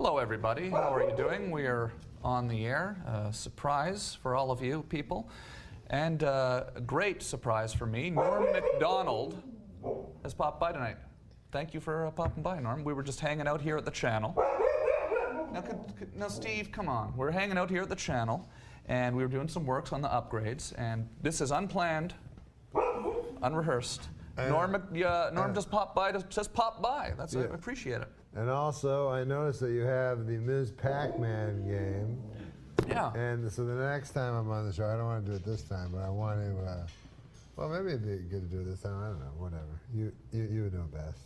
Hello, everybody. How are you doing? We are on the air. Surprise for all of you people. And a great surprise for me. Norm Macdonald has popped by tonight. Thank you for popping by, Norm. We were just hanging out here at the channel. Now, Steve, come on. We're hanging out here at the channel, and we were doing some works on the upgrades, and this is unplanned, unrehearsed. Norm just popped by, just says pop by. I appreciate it. And also, I noticed that you have the Ms. Pac-Man game. Yeah. And so the next time I'm on the show, I don't want to do it this time, but I want to, well, maybe it'd be good to do it this time. I don't know, whatever. You would know best.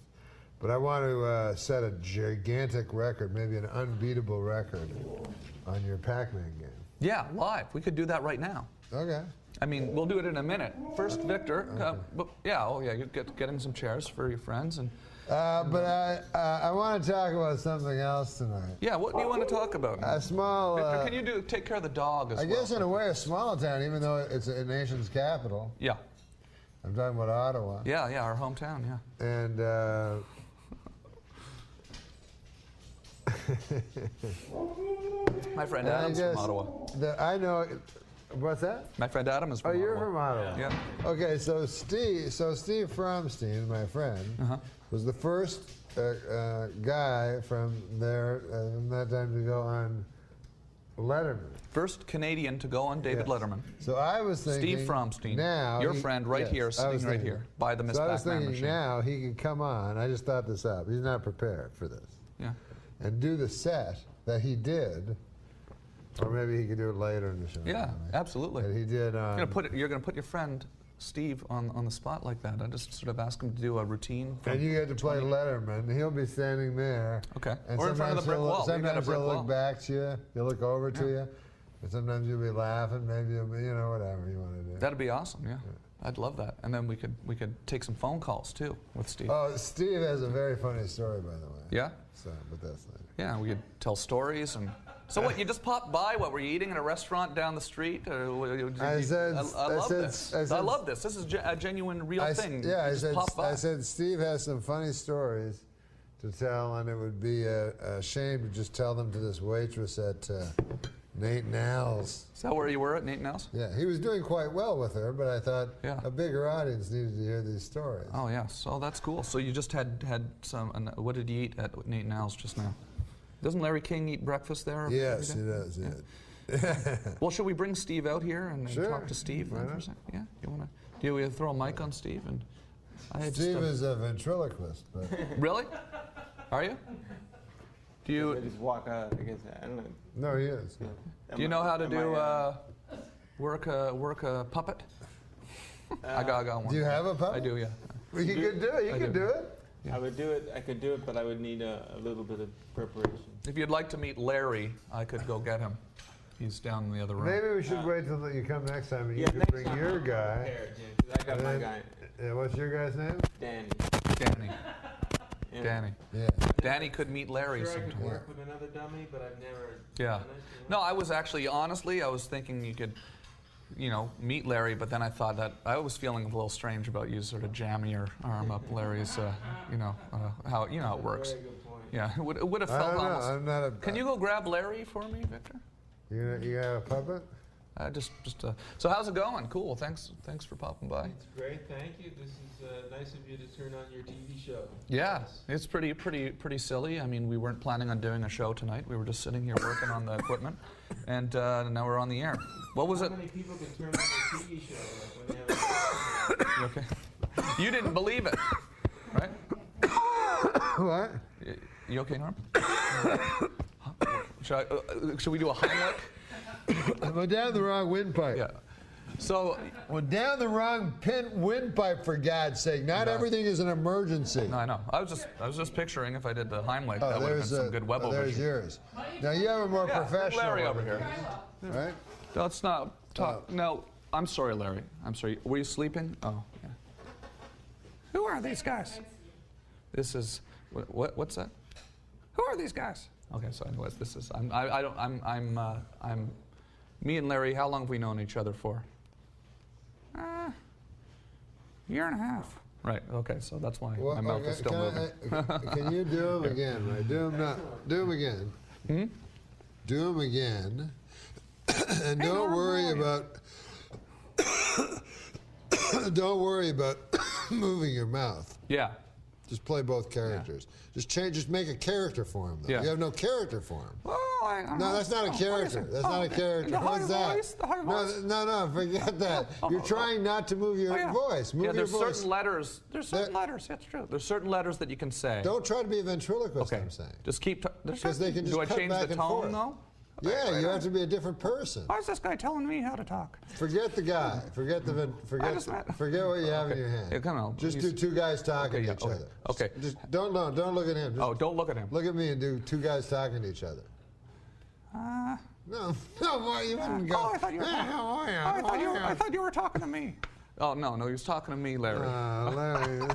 But I want to set a gigantic record, maybe an unbeatable record, on your Pac-Man game. Yeah, live. We could do that right now. Okay. I mean, we'll do it in a minute. First, Victor. Okay. You get him some chairs for your friends. And but I want to talk about something else tonight. Yeah, what do you want to talk about? A small... Victor, can you take care of the dog as well? I guess in a way a small town, even though it's a nation's capital. Yeah. I'm talking about Ottawa. Yeah, our hometown, yeah. And... My friend Adam's from Ottawa. I know... What's that? My friend Adam is from Ottawa. Oh, you're from Ottawa. Yeah. Okay, so Steve Fromstein, my friend, was the first guy from there from that time to go on Letterman. First Canadian to go on David Letterman. So I was thinking... Steve Fromstein, now your friend right here, sitting right here, by the Miss Pac-Man machine. So I was thinking now he can come on, I just thought this up, he's not prepared for this. Yeah. And do the set that he did. Or maybe he could do it later in the show. Yeah, absolutely. That he did. You're going to put your friend Steve on the spot like that. I just sort of ask him to do a routine. And you get to play Letterman. He'll be standing there. Okay. And or in front of the brick wall. Sometimes he'll look back to you. He'll look over to you. And sometimes you'll be laughing. Maybe you'll be, whatever you want to do. That'd be awesome. Yeah. I'd love that. And then we could take some phone calls too with Steve. Oh, Steve has a very funny story, by the way. Yeah. So, but that's later. Yeah, we could tell stories and. So what, you just popped by? What, were you eating in a restaurant down the street? Or I love this. I love this. This is a genuine, real thing. Yeah, I said Steve has some funny stories to tell, and it would be a shame to just tell them to this waitress at Nate Nowell's. Is that where you were at Nate Nowell's? Yeah, he was doing quite well with her, but I thought a bigger audience needed to hear these stories. Oh, yeah. So that's cool. So you just had some, what did you eat at Nate Nowell's just now? Doesn't Larry King eat breakfast there? Yes, he does. Yeah. Well, should we bring Steve out here and talk to Steve? Why not? Yeah, you want to? Do we throw a mic on Steve? And Steve is a ventriloquist, but really? Are you? Do you just walk against that? I don't know. No, he is. Yeah. Do you know how to do work a puppet? I got one. Do you have a puppet? I do. Yeah. Well, you could do it. You could do it. Yeah. I would do it. I could do it, but I would need a little bit of preparation. If you'd like to meet Larry, I could go get him. He's down in the other room. Maybe we should wait till you come next time and you can bring your guy. I got my guy. What's your guy's name? Danny. Yeah. Danny. Yeah. Danny could meet Larry sometime. I could work with another dummy, but I've never done it. No, I was actually, honestly, I was thinking you could, meet Larry, but then I thought that I was feeling a little strange about you sort of jamming your arm up Larry's, how it works. Very good point. Yeah, it would have felt almost. I'm not a, Can you go grab Larry for me, Victor? You got a puppet? So how's it going? Cool. Thanks for popping by. It's great. Thank you. This is nice of you to turn on your TV show. Yeah, it's pretty silly. I mean, we weren't planning on doing a show tonight. We were just sitting here working on the equipment, and now we're on the air. What was it? How many people can turn on their TV show when they have You okay? You didn't believe it, right? What? You okay, Norm? Should we do a Heimlich? We're down the wrong windpipe. Yeah. So we're down the wrong windpipe, for God's sake. Not everything is an emergency. No, I know. I was just picturing if I did the Heimlich, that would have been some good web over. There's yours. Now you have a more professional. Larry over here. Right? Let's not talk. No, I'm sorry, Larry. I'm sorry. Were you sleeping? Oh, yeah. Who are these guys? This is what's that? Who are these guys? Okay, so anyways, this is me and Larry. How long have we known each other for? Year and a half. Right. Okay. So that's why my mouth is still moving. Can you do them again? Right? Do them again. Hmm? Do them again. And don't worry about don't worry about moving your mouth. Yeah. Just play both characters. Just change. Just make a character for him. Though. Yeah. You have no character for him. Well, I don't No, know. that's not a character. That's not a character. The high What's that? voice, the high voice. No, forget that. You're trying not to move your voice. Move yeah, your there's voice. certain letters. There's certain letters. That's true. There's certain letters that you can say. Don't try to be a ventriloquist. Okay. I'm saying. Just keep. Because they can just Do I cut change back the and tone forth. though? Yeah, you have to be a different person. Why is this guy telling me how to talk? Forget the guy. Forget what you have in your hand. Yeah, come on. Just do two guys talking to each okay. other. Okay. Just don't look at him. Just Don't look at him. look at me and do two guys talking to each other. No, boy, you wouldn't go. Oh, I thought you were. I thought you were talking to me. Oh no, he was talking to me, Larry. Larry.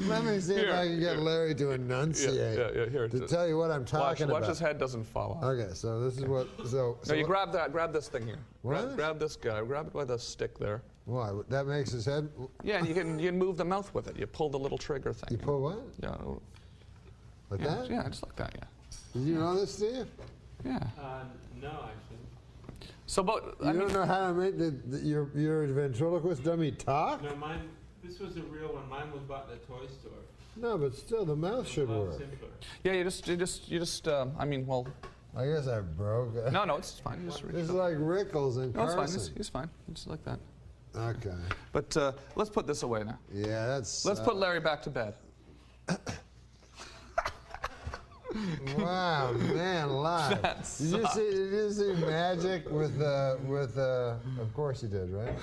Let me see if I can get Larry to enunciate. Yeah, here. To tell you what I'm talking about. Watch his head doesn't fall off. Okay, so this is what. So You grab this thing here. What? Grab this guy. Grab it by the stick there. Why? That makes his head. Yeah, and you can move the mouth with it. You pull the little trigger thing. You pull what? Yeah. Like that? Yeah, just like that. Yeah. Did you know this, Steve? Yeah. No, actually. So, but You don't know how to make your ventriloquist dummy talk? No, mine. This was a real one. Mine was bought at the toy store. No, but still, the mouth should A lot work. simpler. yeah, you just. I mean, well. I guess I broke it. No, it's fine. You just reach It's it. like Rickles and No, it's Carson. fine. He's fine. It's like that. Okay. But let's put this away now. Yeah, that's. Let's put Larry back to bed. Wow, man, live. That Did you see Magic with of course you did, right?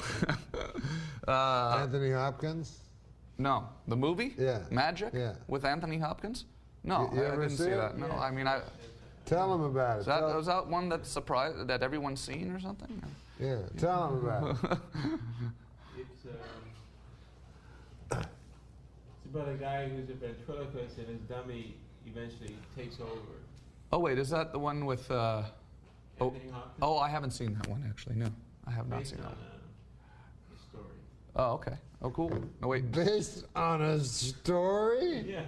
Anthony Hopkins? No, the movie? Yeah. Magic? Yeah. With Anthony Hopkins? No, You I ever didn't see see it? that. No, Yeah. I mean, Tell him about it. was that one that surprised that everyone's seen or something? Yeah, tell him about it. It's about a guy who's a ventriloquist and his dummy eventually takes over. Oh wait, is that the one with? Anthony Hopkins. Oh, I haven't seen that one actually. No, I have not Based seen on that. a story. Oh, okay. Oh, cool. No wait. Based on a story? Yeah.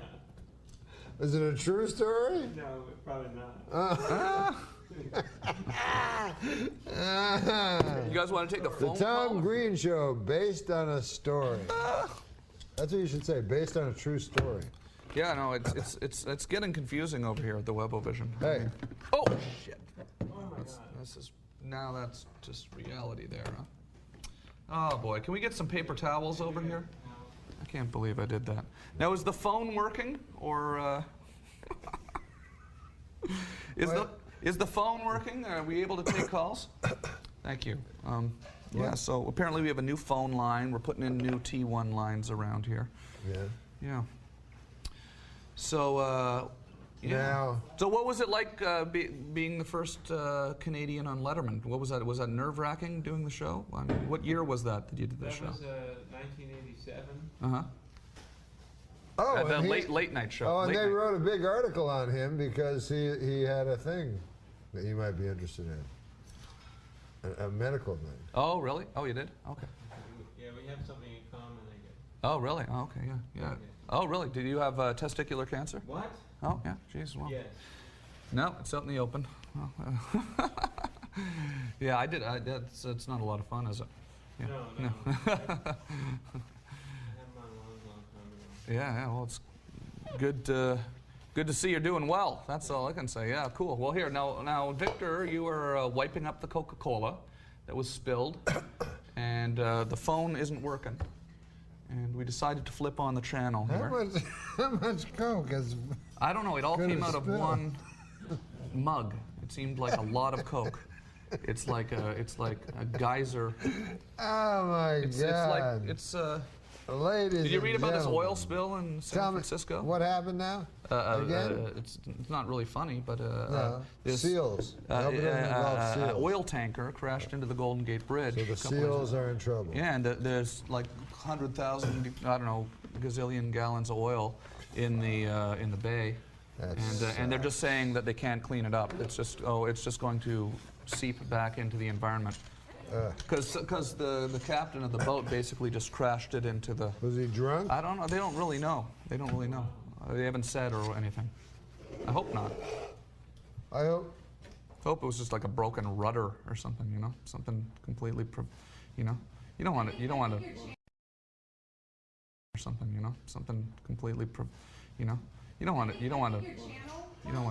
Is it a true story? No, probably not. You guys want to take the The phone Tom call? Green Show, based on a story. That's what you should say, based on a true story. Yeah, no, it's getting confusing over here at the Webovision. Hey, Oh shit. Oh my God. That's just reality there, huh? Oh boy, can we get some paper towels over here? I can't believe I did that. Now, is the phone working, or is the phone working? Are we able to take calls? Thank you. Yeah. So apparently we have a new phone line. We're putting in new T1 lines around here. yeah. Yeah. So. Yeah. Now, So what was it like being the first Canadian on Letterman? What was that? Was that nerve-wracking doing the show? I mean, what year was that you did the That show? was 1987. Uh-huh. oh, The and he- late night show. Oh, and Late they night. wrote a big article on him because he had a thing that you might be interested in. A medical thing. Oh, really? Oh, you did? Okay. Yeah, we have something in common, I guess. Oh, really? Oh, okay, yeah. Okay. Oh, really? Did you have testicular cancer? What? Oh, yeah. Jeez, well. Yes. No, it's out in the open. Well, yeah, I did. It's not a lot of fun, is it? Yeah. No. I had mine a long time ago. Yeah, well, it's good to see you're doing well. That's all I can say. Yeah, cool. Well, here, now, Victor, you were wiping up the Coca-Cola that was spilled, and the phone isn't working. And we decided to flip on the channel here. How much Coke is... I don't know. It all Gonna came out of spill. one mug. It seemed like a lot of Coke. It's like a geyser. Oh, my God. Ladies Did you read and about this gentlemen, oil spill in San tell me, Francisco? what happened now? Again? It's not really funny, but No. this Seals. I hope it doesn't involve seals. oil tanker crashed into the Golden Gate Bridge. So the a couple days seals ago. are in trouble. Yeah, and there's like 100,000, I don't know, gazillion gallons of oil in the bay, and they're just saying that they can't clean it up. It's just going to seep back into the environment. Because the captain of the boat basically just crashed it into the. Was he drunk? I don't know. They don't really know. They don't really know. They haven't said or anything. I hope not. I hope. Hope it was just like a broken rudder or something, you know, something completely, you know, you don't want to, or something, you know, something completely, you know, you don't want to, you don't want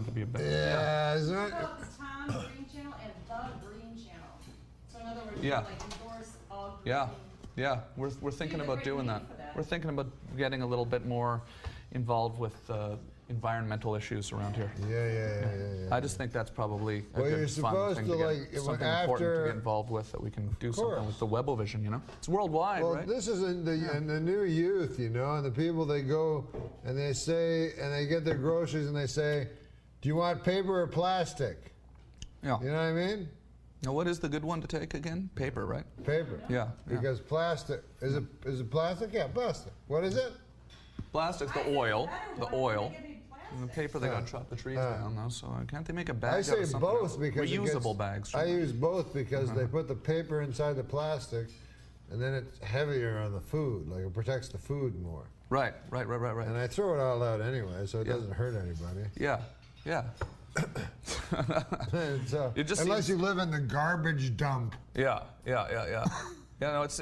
to be a bad. Yeah, is that? The Tom Green channel and the Green channel. So in other words, Yeah. like endorse all green. Yeah, yeah, we're thinking about doing that. We're thinking about getting a little bit more involved with environmental issues around here. Yeah. I just think that's probably a Well, you're good fun supposed thing to, to get, like, something after- important to get involved with, that we can do something with the Webovision, you know? It's worldwide, Well, right? this is in the new youth, you know, and the people, they go and they say, and they get their groceries and they say, do you want paper or plastic? Yeah. You know what I mean? Now, what is the good one to take again? Paper, right? Paper. Yeah. Because plastic, is it plastic? Yeah, plastic. What is it? Plastic's the oil, and the paper, they gotta chop the trees down, though, so can't they make a bag I out say of something both else? because Reusable bags. I shouldn't they? use both because they put the paper inside the plastic, and then it's heavier on the food. Like it protects the food more. Right. And I throw it all out anyway, so it doesn't hurt anybody. Yeah. So, It just unless seems- you live in the garbage dump. Yeah. Yeah, no, it's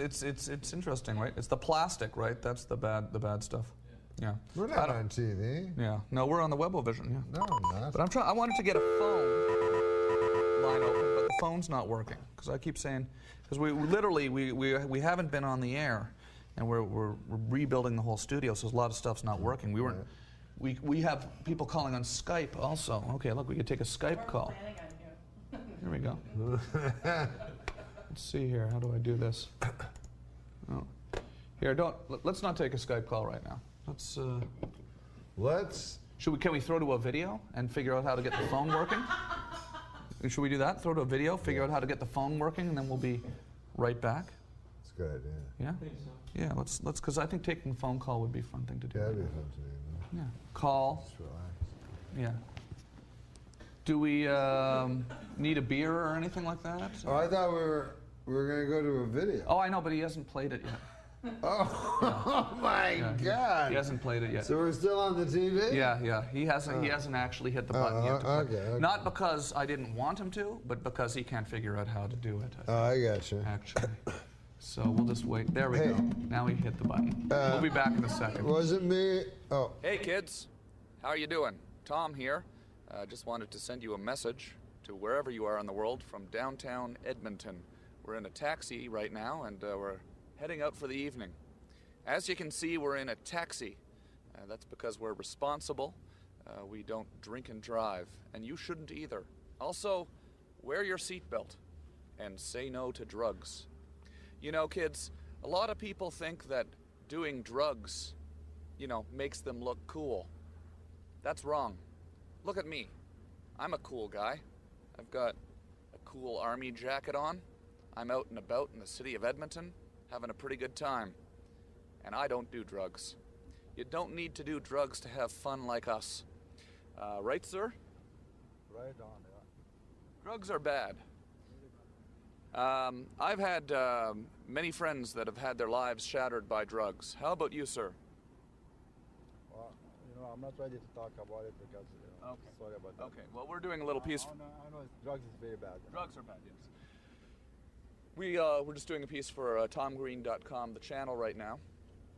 interesting, right? It's the plastic, right? That's the bad stuff. Yeah. We're not on TV. Yeah. No, we're on the Webovision, yeah. No, I'm not. But I wanted to get a phone line open, but the phone's not working. Because I keep saying, because we literally, we haven't been on the air, and we're rebuilding the whole studio, so a lot of stuff's not working. We weren't, we have people calling on Skype also. Okay, look, we could take a Skype call. Here we go. Let's see here, how do I do this? Oh. Here, let's not take a Skype call right now. Let's. Can we throw to a video and figure out how to get the phone working? Should we do that? Throw to a video, figure out how to get the phone working, and then we'll be right back. That's a good idea. Yeah? I think so. Yeah, let's, because I think taking the phone call would be a fun thing to do. Yeah, that'd be fun to do. Yeah. Call. Just relax. Yeah. Do we need a beer or anything like that? Oh, I thought we were going to go to a video. Oh, I know, but he hasn't played it yet. Oh my God! He hasn't played it yet. So we're still on the TV? Yeah. He hasn't actually hit the button yet. To play. Okay. Not because I didn't want him to, but because he can't figure out how to do it. Oh, I got you. Actually. So we'll just wait. There we go. Now he hit the button. We'll be back in a second. Was it me? Oh. Hey kids, how are you doing? Tom here. Just wanted to send you a message to wherever you are in the world from downtown Edmonton. We're in a taxi right now, and we're heading out for the evening. As you can see, we're in a taxi. That's because we're responsible. We don't drink and drive, and you shouldn't either. Also, wear your seatbelt and say no to drugs. You know, kids, a lot of people think that doing drugs, makes them look cool. That's wrong. Look at me. I'm a cool guy. I've got a cool army jacket on. I'm out and about in the city of Edmonton, having a pretty good time. And I don't do drugs. You don't need to do drugs to have fun like us. Right, sir? Right on, yeah. Drugs are bad. I've had many friends that have had their lives shattered by drugs. How about you, sir? Well, I'm not ready to talk about it because, Okay. sorry about that. Okay, well, we're doing a little piece. I know drugs is very bad. Drugs are bad, yes. We're just doing a piece for TomGreen.com, the channel right now.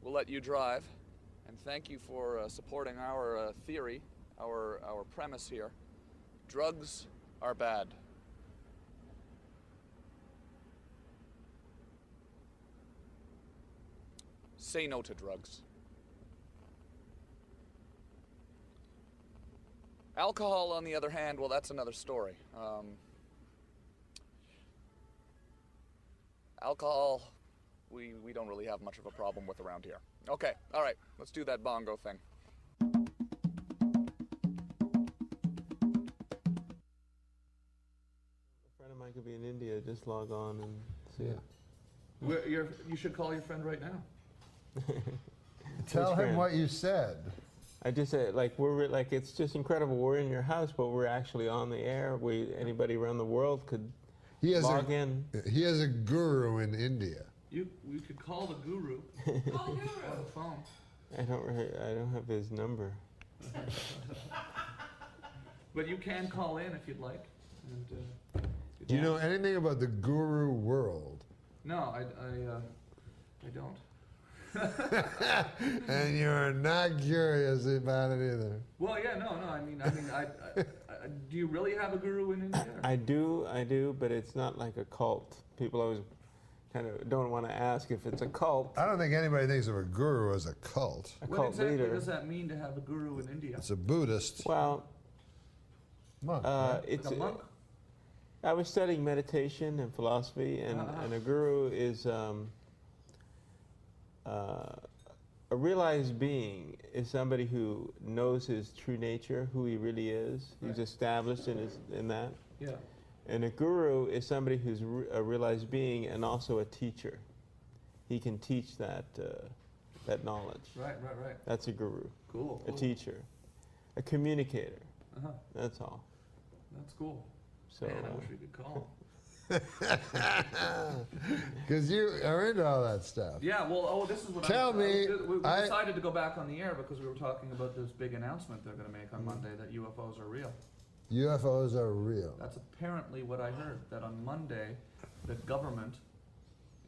We'll let you drive, and thank you for supporting our theory, our premise here. Drugs are bad. Say no to drugs. Alcohol, on the other hand, well, that's another story. Alcohol, we don't really have much of a problem with around here. Okay, all right, let's do that bongo thing. A friend of mine could be in India. Just log on and see it. You should call your friend right now. Tell him friend? what you said. I just said, it's just incredible. We're in your house, but we're actually on the air. Anybody around the world could log in. He has a guru in India. We could call the guru. On the phone. I don't have his number. But you can call in if you'd like. And, Do you know anything about the guru world? No, I don't. And you're not curious about it either. Well, yeah, no. I mean, do you really have a guru in India? I do, but it's not like a cult. People always kind of don't want to ask if it's a cult. I don't think anybody thinks of a guru as a cult. A What cult exactly leader. does that mean to have a guru in India? It's a Buddhist Well, monk. Right? it's. Like a monk? I was studying meditation and philosophy, and a guru is a realized being is somebody who knows his true nature, who he really is. He's established in that. Yeah. And a guru is somebody who's a realized being and also a teacher. He can teach that knowledge. Right. That's a guru. Cool. A teacher, a communicator. Uh-huh. That's all. That's cool. So Man, I wish we could call. Because you are into all that stuff. Yeah, well, this is what Tell me, we decided to go back on the air because we were talking about this big announcement they're going to make on Monday that UFOs are real. UFOs are real. That's apparently what I heard, that on Monday, the government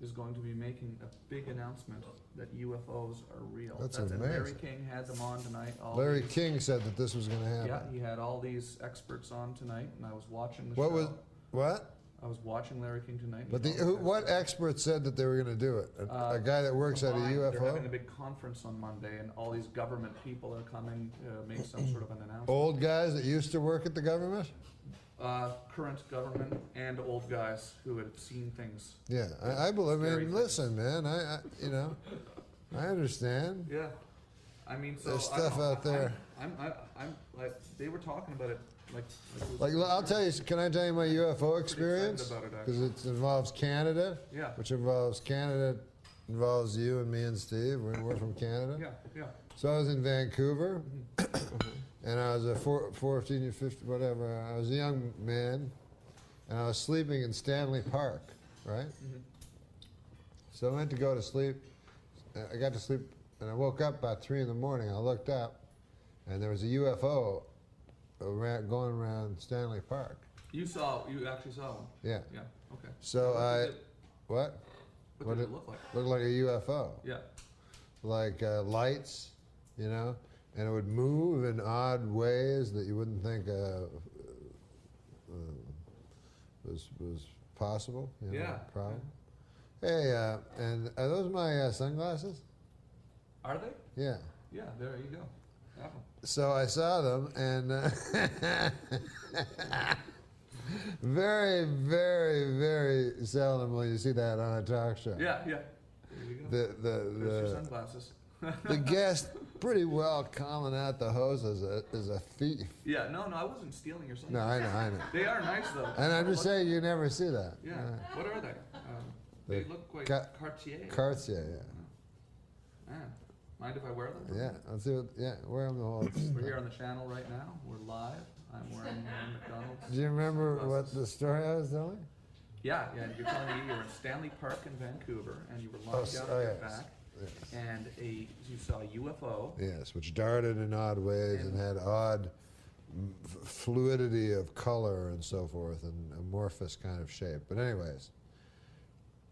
is going to be making a big announcement that UFOs are real. That's and Larry amazing. King had them on tonight. Larry King said that this was going to happen. Yeah, he had all these experts on tonight, and I was watching the What show. was what? I was watching Larry King tonight. But and all what expert said that they were going to do it? A guy that works at a combined, They're having a UFO? big conference on Monday, and all these government people are coming to make some sort of an announcement. Old guys that used to work at the government? Current government and old guys who had seen things. Yeah, I believe. I Scary mean, listen, man. I understand. Yeah, I mean, so There's I don't stuff know, out there. I'm like they were talking about it like it was- Like, I'll tell you. Can I tell you my UFO experience? about it, Because it involves Canada. Yeah. Which involves Canada, involves you and me and Steve. We're from Canada. Yeah. So I was in Vancouver, and I was a 14 or 15, whatever. I was a young man, and I was sleeping in Stanley Park, right? So I went to go to sleep. I got to sleep, and I woke up about 3 in the morning. I looked up, and there was a UFO going around Stanley Park. You actually saw one. Yeah. Yeah. Okay. So What what did it it look like? looked like a UFO, Yeah. like lights, and it would move in odd ways that you wouldn't think was possible. Yeah. Problem. Hey, and are those my sunglasses? Are they? Yeah. Yeah. There you go. Have 'em. So I saw them, and very, very, very seldom will you see that on a talk show. Yeah. There you go. There's your sunglasses. The guest pretty well calling out the host as a thief. Yeah. No, I wasn't stealing your No, sunglasses. I know. They are nice though. And I'm just saying you never see that. Yeah. What are they? They look like Cartier. Cartier, Man, mind if I wear them? yeah. Let's see wear them the whole We're here on the channel right now. We're live. I'm wearing Macdonald's. Do you remember what the story I was telling? Yeah. You're telling me you were in Stanley Park in Vancouver, and you were lying down on your yes. back, Yes. and you saw a UFO. Yes, which darted in odd ways and had odd fluidity of color and so forth, and amorphous kind of shape. But anyways,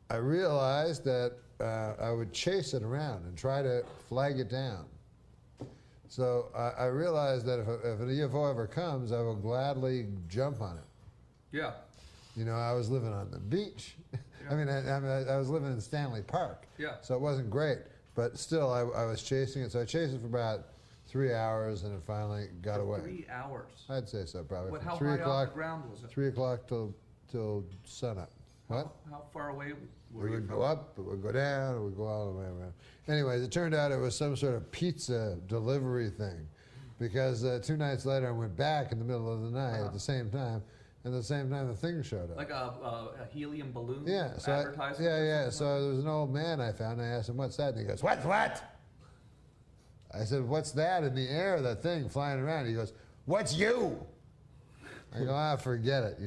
I realized that I would chase it around and try to flag it down. So I realized that if a UFO ever comes, I will gladly jump on it. Yeah. I was living on the beach. I mean, I was living in Stanley Park. Yeah. So it wasn't great, but still, I was chasing it. So I chased it for about 3 hours, and it finally got away. 3 hours. I'd say so, probably. What? From How 3 high o'clock, off the ground was it? 3 o'clock till sunup. What? How far away were It you would from go up, it would go down, it would go all the way around. Anyways, it turned out it was some sort of pizza delivery thing, because 2 nights later I went back in the middle of the night at the same time, and at the same time the thing showed up. Like a helium balloon Yeah, so advertisement? So there was an old man I found. I asked him, "What's that?" And he goes, "What? I said, "What's that in the air? That thing flying around?" He goes, "What's you?" I go, forget it,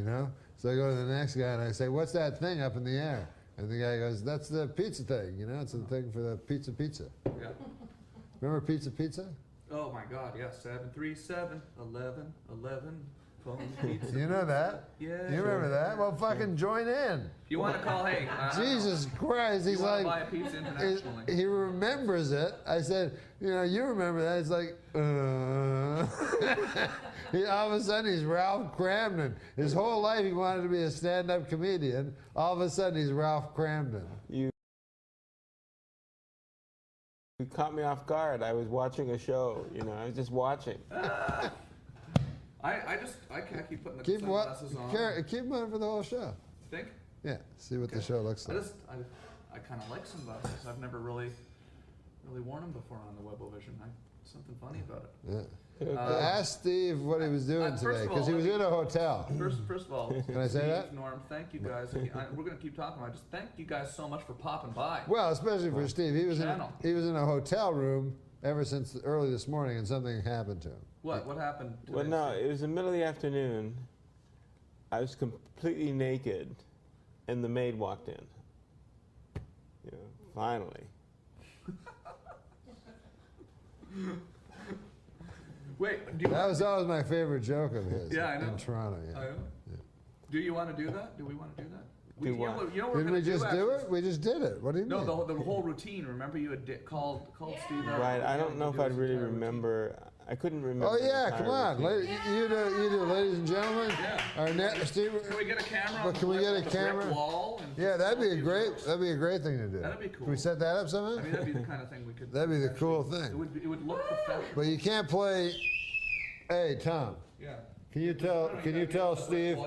So I go to the next guy and I say, "What's that thing up in the air?" And the guy goes, "That's the pizza thing. It's the thing for the pizza. Yeah. Remember pizza? Oh my God, yeah, 737-11-11. Phone pizza. You know that? Yeah. You remember that? Well, fucking join in. If you want to call, hey. Jesus Christ, he's you like, buy a pizza internationally. he remembers it. I said, you know, you remember that? He's like, all of a sudden he's Ralph Cramden. His whole life he wanted to be a stand-up comedian. All of a sudden he's Ralph Cramden. You caught me off guard. I was watching a show, you know, I was just watching. I can't keep putting the sunglasses on. Keep them on for the whole show. Think? Yeah, see what the show looks like. I kind of like sunglasses. I've never really worn them before on the Webovision. Something funny about it. Yeah. Ask Steve what he was doing today, because he was in a hotel. First of all, can I say Steve, that? Norm, thank you guys. We're going to keep talking about it. Just thank you guys so much for popping by. Well, especially for Steve. He was in a hotel room ever since early this morning, and something happened to him. What happened today? Well, no, it was the middle of the afternoon. I was completely naked, and the maid walked in. You know, finally. Wait, that was always my favorite joke of his. Yeah, I know. In Toronto, yeah. I know. Yeah. Do you want to do that? Do we want to do that? Do what? You know what Didn't we just do it? We just did it. What do you mean? No, the whole routine. Remember, you had called Steve. Right. I don't know if I'd really remember. I couldn't remember. Oh yeah, come on, you do, ladies and gentlemen. Yeah. Steve. Can we get a camera? But can we get a camera? Yeah, that'd be a great thing to do. That'd be cool. Can we set that up somehow? I mean, that'd be the kind of thing we could. That'd be the cool thing. It would look professional. But you can't play. Hey, Tom. Yeah. Can you tell Steve?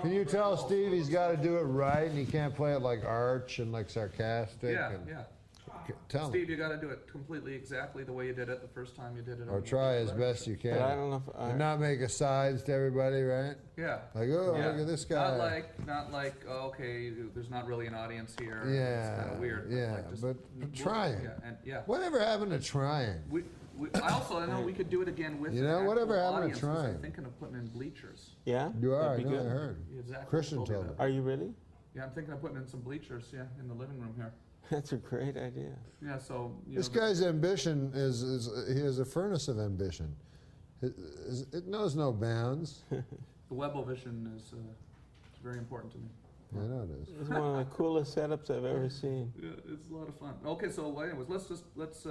Can you tell Steve he's got to do it right, and he can't play it like arch and like sarcastic? Yeah, and, yeah. Tell Steve, him. you got to do it completely exactly the way you did it the first time you did it. Or try as best you can. But I don't know if and not make asides to everybody, right? Yeah. Like, oh, yeah. look at this guy. Not like, oh, okay, there's not really an audience here. Yeah. It's kind of weird. Yeah, but trying. Yeah. Whatever happened to trying? I also know we could do it again with. You know, whatever happened to trying? trying? I'm thinking of putting in bleachers. Yeah. You are. I That'd be know. good. I heard. Exactly. Christian told me. Are you really? Yeah, I'm thinking of putting in some bleachers. Yeah, in the living room here. That's a great idea. Yeah. So. This guy's ambition is he has a furnace of ambition. It knows no bounds. The Webovision is very important to me. I know it is. It's one of the coolest setups I've ever seen. Yeah, it's a lot of fun. Okay, so anyways, let's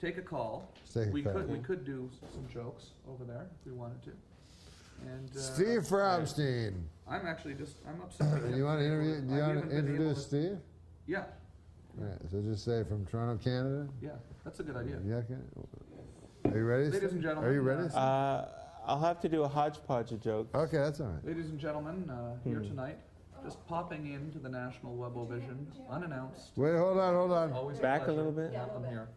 take a call. We could do some jokes over there if we wanted to. And Steve Fromstein. I'm upset. Do you want to interview? Do you want to introduce Steve? Yeah. All right. So just say from Toronto, Canada. Yeah, that's a good idea. Yeah. Are you ready? Ladies and gentlemen. Are you ready? I'll have to do a hodgepodge of jokes. Okay, that's all right. Ladies and gentlemen, here tonight, just popping into the National Webovision unannounced. Wait, hold on. Always Back a little bit. to have them here.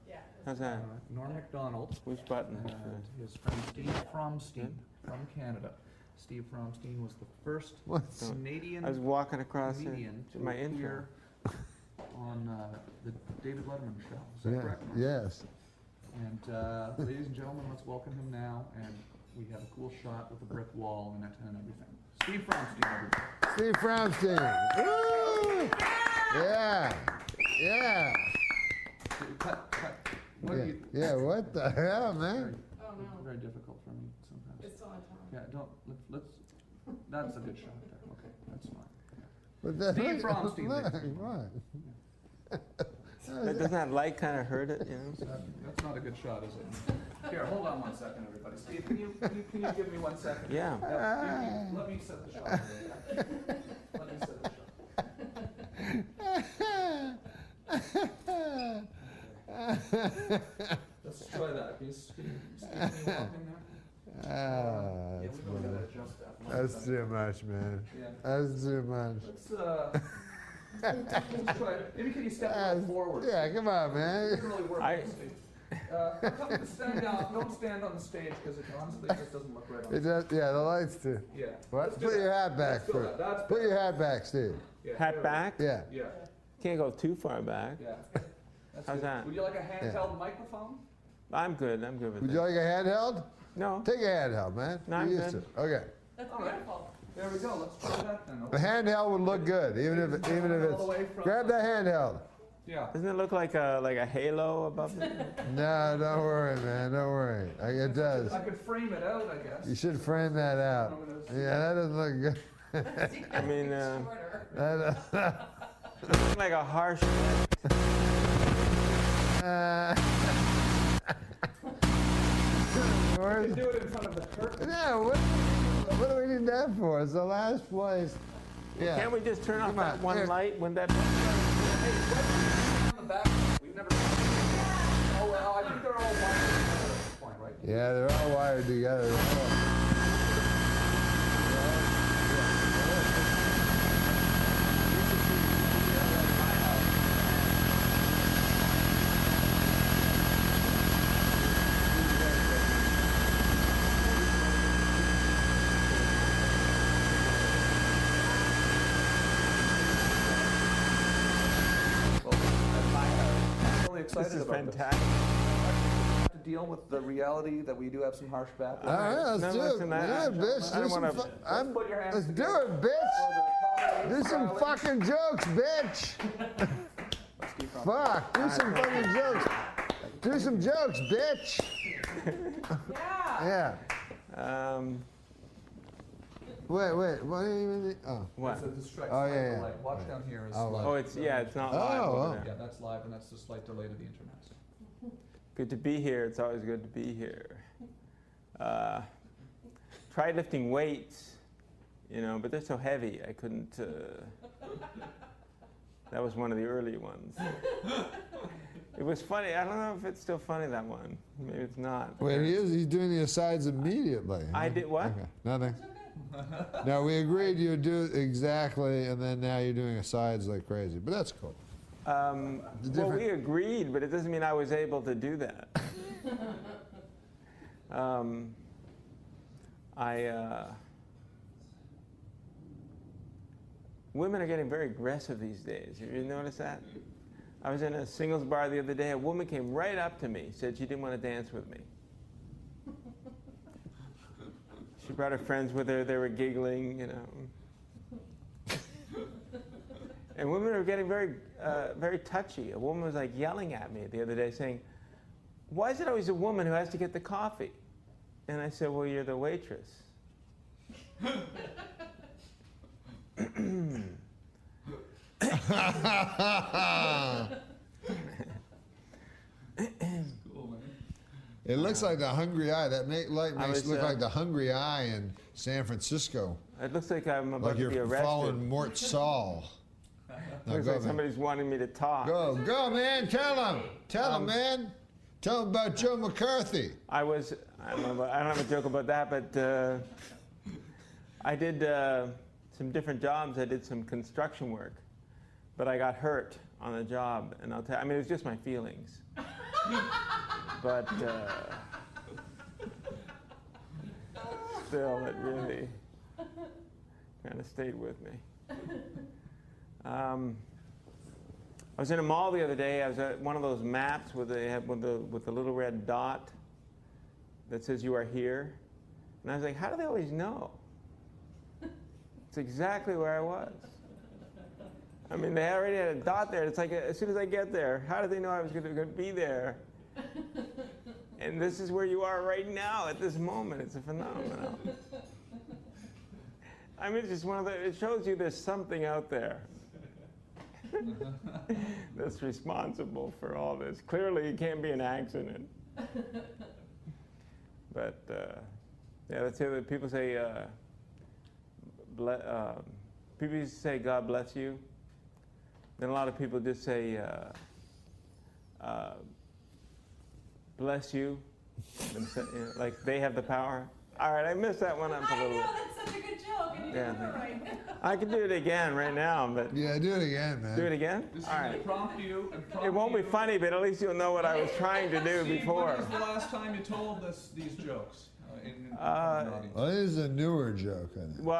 How's that? Norm Macdonald. Which button? And his friend Steve Fromstein from Canada. Steve Fromstein was the first Canadian I was walking across comedian to my appear on the David Letterman show. Is that correct? Norm? Yes. And ladies and gentlemen, let's welcome him now. And we have a cool shot with a brick wall in it and everything. Steve Fromstein, everybody. Steve Fromstein. Woo! Yeah. Cut. Yeah, what the hell, man? Very difficult for me sometimes. It's on time. Yeah, let's. That's a good shot there. Okay, that's fine. But that, Steve Fromstein. What? Doesn't that light kind of hurt it? You know. That's not a good shot, is it? Here, hold on 1 second, everybody. Steve, can you give me 1 second? Yeah. Let me set the shot. Let me set the shot. Let's try that. Can you walk in there? Yeah, we gotta adjust that. That's too much, man. Yeah. That's too much. Let's try it. Maybe can you step forward? Yeah, come on, man. It doesn't really work on the stage. Stand down. Don't stand on the stage because it honestly just doesn't look right on the stage. Yeah, the lights do. Yeah. What? Put your hat back first. Put your hat back, Steve. Yeah, Hat back? Yeah. Yeah. Can't go too far back. Yeah. That's How's good. that? Would you like a handheld microphone? I'm good with Would that. you like a handheld? No. Take a handheld, man. No, I'm You're used good. to it. Okay. That's All right. beautiful. There we go. Let's try that then. The handheld would look good, even if All the way it's. from- Grab that handheld. Yeah. Doesn't it look like a halo above it? No, don't worry, man. Don't worry. It does. I could frame it out, I guess. You should frame that out. Yeah, that doesn't look good. I mean, That, looks like a harsh. You do it in front of the curtain. Yeah, what do we need that for? It's the last place. Yeah. Can't we just turn off that one here. light when that? Hey, on the back. We've never. Oh well, I think they're all wired together at this point, right? Yeah, they're all wired together. This is fantastic. Have to deal with the reality that we do have some harsh background. All right, let's do it. listen, Yeah, bitch. I don't Do some wanna- Put your hands let's do together. it, bitch. Do some fucking jokes, bitch. Steve Fromstein. Fuck. Do some fucking jokes. Do some jokes, bitch. Yeah. Yeah. Um, Wait. What do you mean? Oh. what? It's a distract. Oh, yeah, yeah. Light. Watch down here is Oh, live. Oh, it's not live Oh, over oh. there. Yeah, that's live, and that's the slight delay to the internet. Good to be here. It's always good to be here. Tried lifting weights, but they're so heavy I couldn't. That was one of the early ones. It was funny. I don't know if it's still funny, that one. Maybe it's not. Wait, he's doing the asides immediately. I did what? Okay. Nothing. No, we agreed you would do it exactly, and then now you're doing asides like crazy. But that's cool. Well, we agreed, but it doesn't mean I was able to do that. Women are getting very aggressive these days. Have you noticed that? I was in a singles bar the other day. A woman came right up to me, said she didn't want to dance with me. She brought her friends with her. They were giggling, And women are getting very, very touchy. A woman was like yelling at me the other day saying, "Why is it always a woman who has to get the coffee?" And I said, "Well, you're the waitress." It looks like the hungry eye. That light makes it look was, like the hungry eye in San Francisco. It looks like I'm about Like to be you're arrested. following Mort Saul. Now Looks go, like man. somebody's wanting me to talk. Go, man. Tell him, man. Tell him about Joe McCarthy. I don't have a joke about that, but I did some different jobs. I did some construction work, but I got hurt on the job, and I'll tell you, it was just my feelings. But still, it really kind of stayed with me. I was in a mall the other day. I was at one of those maps with the little red dot that says "You are here," and I was like, "How do they always know?" It's exactly where I was. They already had a dot there. It's like as soon as I get there, how did they know I was going to be there? And this is where you are right now at this moment. It's a phenomenon. It's just one of it shows you there's something out there that's responsible for all this. Clearly, it can't be an accident. But that's the other. People say, people used to say, "God bless you." Then a lot of people just say, "Bless you," like they have the power. All right, I missed that one up a little bit. I know, that's such a good joke, and you didn't do it right. I could do it again right now, but Yeah, do it again, man. do it again? This is All going right. to prompt you. It won't be funny, but at least you'll know what I was trying to do Steve, before. when was the last time you told these jokes in front of an audience? Well, this is a newer joke, I think. Well,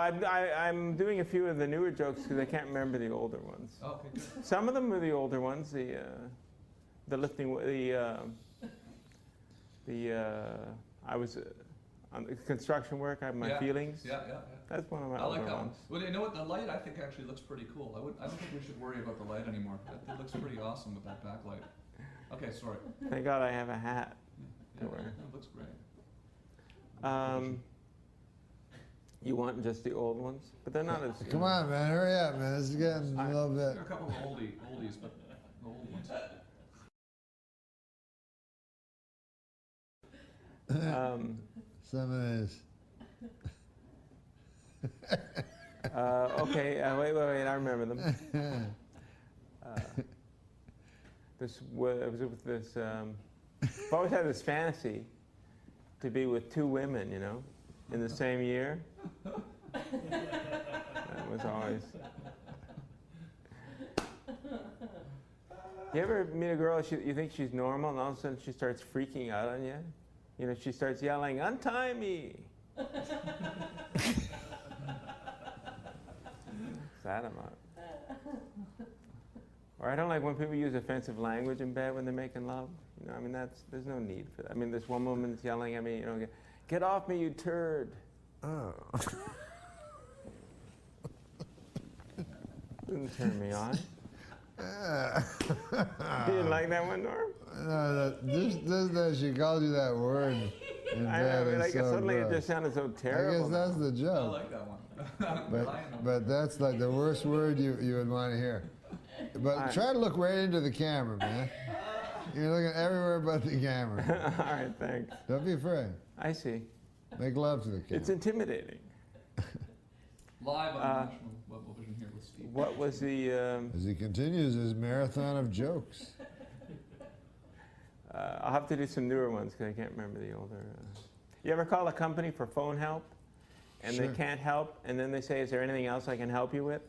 I'm doing a few of the newer jokes because I can't remember the older ones. Okay, good. Some of them are the older ones. The lifting. I was on the construction work. I have my feelings. Yeah. That's one of my I like older that one. ones. Well, you know what? The light I think actually looks pretty cool. I don't think we should worry about the light anymore. It looks pretty awesome with that backlight. Okay, sorry. Thank God I have a hat. Yeah, wear. it looks great. You want just the old ones, but they're not as. Come on, man, hurry up, man. This is getting a little There bit. are a couple of oldies, but the old ones. Some of these. Okay, wait, I remember them. This was with this. I've always had this fantasy to be with two women, you know, in the same year. That was always. You ever meet a girl, you think she's normal, and all of a sudden she starts freaking out on you? You know, she starts yelling, "Untie me!" Sad amount. Or I don't like when people use offensive language in bed when they're making love. You know, I mean, there's no need for that. I mean, this one woman's yelling at me, you know, "Get off me, you turd!" Oh. Didn't turn me on. You didn't like that one, Norm? No, this, she called you that word. In I bed know, is like so suddenly it gross. just sounded so I terrible. guess that's the I joke. like that one. But that's like the worst word you would want to hear. But try to look right into the camera, man. You're looking everywhere but the camera. All right, thanks. Don't be afraid. I see. Make love to the camera. It's intimidating. Live on National Television here with Steve. What was the... As he continues his marathon of jokes. I'll have to do some newer ones because I can't remember the older... You ever call a company for phone help and Sure. they can't help, and then they say, "Is there anything else I can help you with?"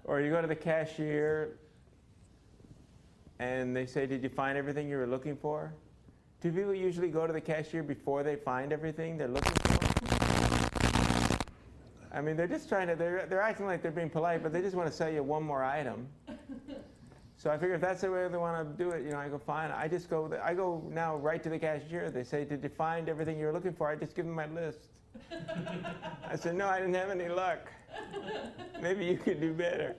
Or you go to the cashier and they say, "Did you find everything you were looking for?" Do people usually go to the cashier before they find everything they're looking for? I mean, they're just trying to, they're acting like they're being polite, but they just want to sell you one more item. So I figure if that's the way they want to do it, you know, I go, fine. I go now right to the cashier. They say, "Did you find everything you were looking for?" I just give them my list. I said, "No, I didn't have any luck. Maybe you could do better."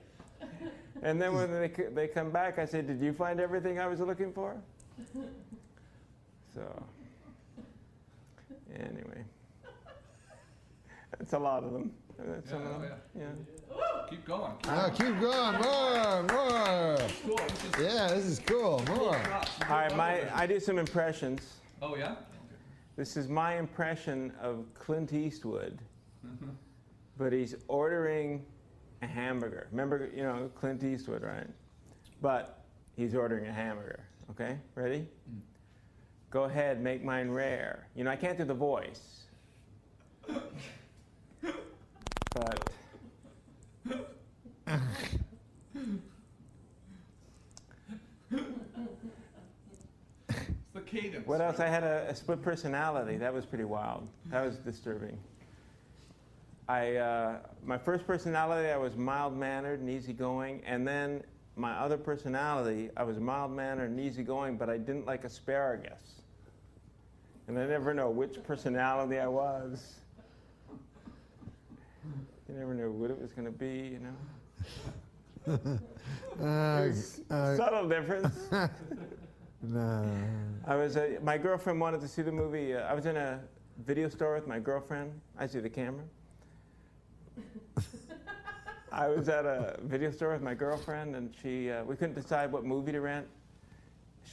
And then when they come back, I say, "Did you find everything I was looking for?" So, anyway, that's a lot of them. That's some of them. Yeah. Keep going. No, keep going. More. Cool. This is cool. More. All right, I do some impressions. Oh, yeah? Okay. This is my impression of Clint Eastwood, but he's ordering a hamburger. Remember, you know, Clint Eastwood, right? But he's ordering a hamburger. Okay, ready? Go ahead, make mine rare. You know, I can't do the voice. But It's the cadence. what else? I had a split personality. That was pretty wild. That was disturbing. My first personality, I was mild-mannered and easygoing, and then my other personality, I was mild-mannered and easygoing, but I didn't like asparagus. And I never know which personality I was. You never knew what it was going to be, you know. Subtle difference. No. My girlfriend wanted to see the movie. I was in a video store with my girlfriend. I see the camera. I was at a video store with my girlfriend, and we couldn't decide what movie to rent.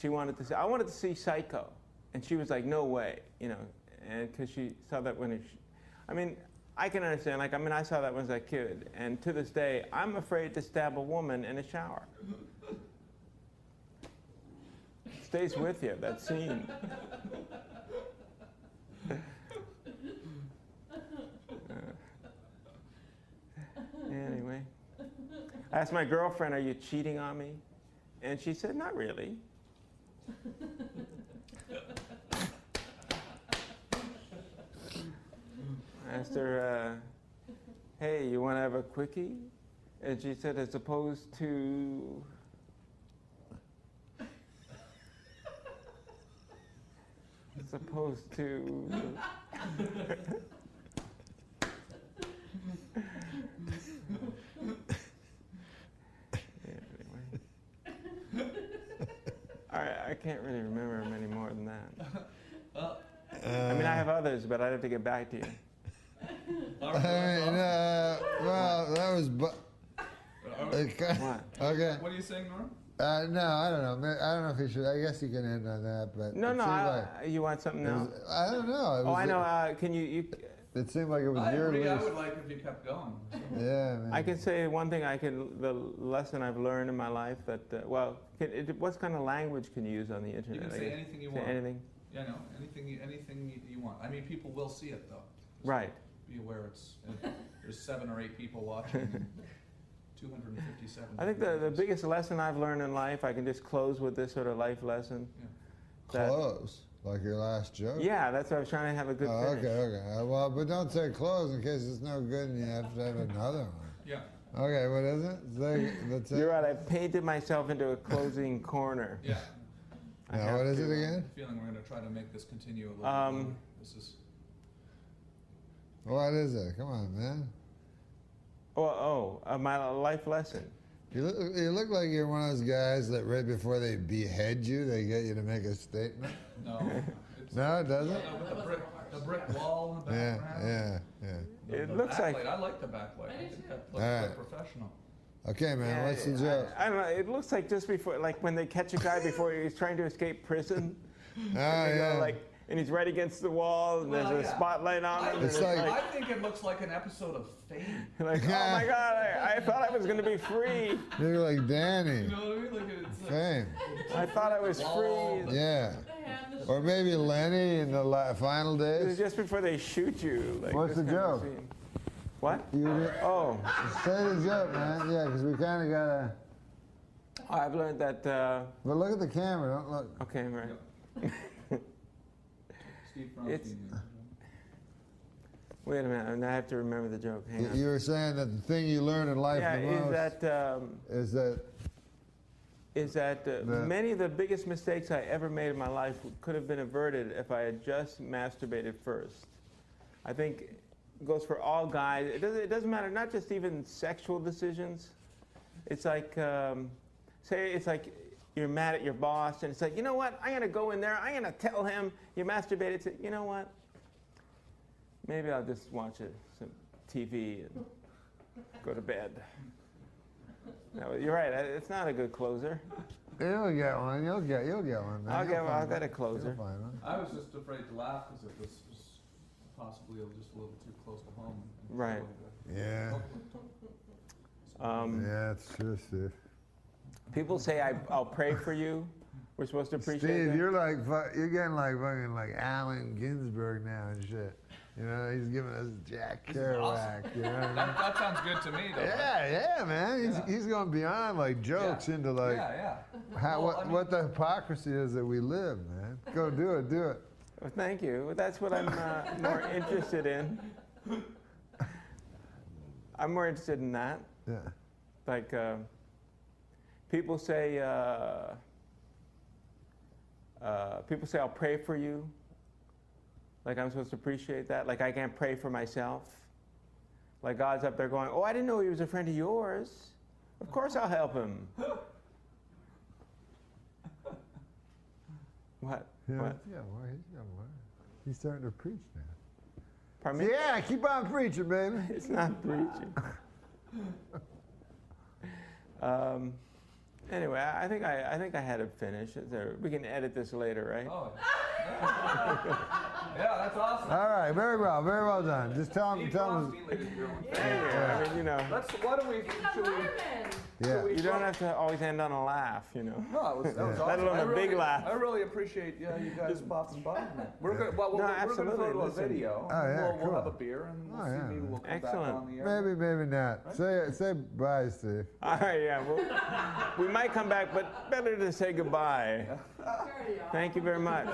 I wanted to see Psycho, and she was like, "No way," you know, and because she saw that I mean, I can understand. Like, I mean, I saw that when I was a kid, and to this day, I'm afraid to stab a woman in a shower. It stays with you, that scene. Anyway, I asked my girlfriend, "Are you cheating on me?" And she said, "Not really." I asked her, "Hey, you want to have a quickie?" And she said, "As opposed to..." as opposed to. I can't really remember many more than that. I mean, I have others, but I'd have to get back to you. Well, that was. What? Okay. What are you saying, Norm? No, I don't know. I don't know if you should. I guess you can end on that, but No, it no. seemed like You want something it else? was- I don't know. It Oh, was- I know. Can you? It seemed like it was I your agree. I list. would like if you kept going. Yeah, man. I can say one thing. The lesson I've learned in my life that what kind of language can you use on the internet? You can I say guess? anything you Say want. anything. Yeah, no, anything you want. I mean, people will see it though. So Right. Be aware there's 7 or 8 people watching. And 257. I think the biggest lesson I've learned in life. I can just close with this sort of life lesson. Yeah. Close, like your last joke. Yeah, that's what I was trying to have a good Oh, finish. okay. Well, but don't say close in case it's no good and you have to have another one. Yeah. Okay, what is it? That's it. You're right. I painted myself into a closing corner. Yeah. I Now, have what is to, it again? Feeling we're going to try to make this continue a little bit longer. This is. What is it? Come on, man. My life lesson. You look like you're one of those guys that right before they behead you, they get you to make a statement. No. It's, No, it doesn't? with the brick wall in the Yeah, background. yeah. It The looks like. backlight. I like the backlight. I think that looks Alright. quite professional. Okay, man, what's the joke? I don't know. It looks like just before, like when they catch a guy before he's trying to escape prison. Oh, They go yeah. like, and he's right against the wall, and Well, there's a yeah. spotlight on him. and It's like- I think it looks like an episode of Fame. like, oh my God, I thought I was going to be free. You're like Danny. You know what I mean? Like it's Fame. I thought I was free. Yeah. Or maybe Lenny in the final It was days. just before they shoot you. Like What's this the kind of joke? scene. What? You Oh, say the joke, man. Yeah, because we kind of gotta. I've learned that. But look at the camera. Don't look. Okay, right. Steve It's- Fromstein. Wait a minute. And I have to remember the joke. Hang on. You were saying that the thing you learn in life Yeah, the most is that many of the biggest mistakes I ever made in my life could have been averted if I had just masturbated first. I think it goes for all guys. It doesn't matter, not just even sexual decisions. It's like, say it's like you're mad at your boss, and it's like, you know what? I'm going to go in there. I'm going to tell him you masturbated. Say, you know what? Maybe I'll just watch some TV and go to bed. No, you're right. It's not a good closer. You'll get one. You'll get one, man. I'll You'll get find a one. closer. You'll find one. I was just afraid to laugh because it was possibly just a little too close to home. Right. Yeah. Yeah, it's true, Steve. People say I'll pray for you. We're supposed to appreciate Steve, that. you're getting like fucking like Allen Ginsberg now and shit. You know, he's giving us Jack This is awesome. Kerouac. You know what I mean? That sounds good to me, though. Yeah, man. He's going beyond like jokes into like Yeah. how, Well, I mean- what the hypocrisy is that we live, man. Go do it. Well, thank you. Well, that's what I'm more interested in. I'm more interested in that. Yeah. Like, people say I'll pray for you. Like I'm supposed to appreciate that. Like I can't pray for myself. Like God's up there going, oh, I didn't know he was a friend of yours. Of course I'll help him. What? Yeah, What? he's got more. He's starting to preach now. Pardon me? Yeah, keep on preaching, baby. It's not preaching. Anyway, I think I had it finished. We can edit this later, right? Oh. Yeah, that's awesome. All right, very well done. Just tell him. Steve Fromstein, ladies and gentlemen. Anyway, I mean, you know, Why don't we? Should we? Yeah. you don't have to always end on a laugh, you know. No, that was awesome. Let alone a big laugh. I really appreciate you guys popping by. We're going No, we're going to absolutely, go to a listen. video. Oh, yeah, We'll cool. have a beer and we'll Oh, see. yeah. Maybe we'll come Excellent. back on the air. Maybe not. Say bye, Steve. All right, yeah. Well, we might come back, but better to say goodbye. Thank you very much.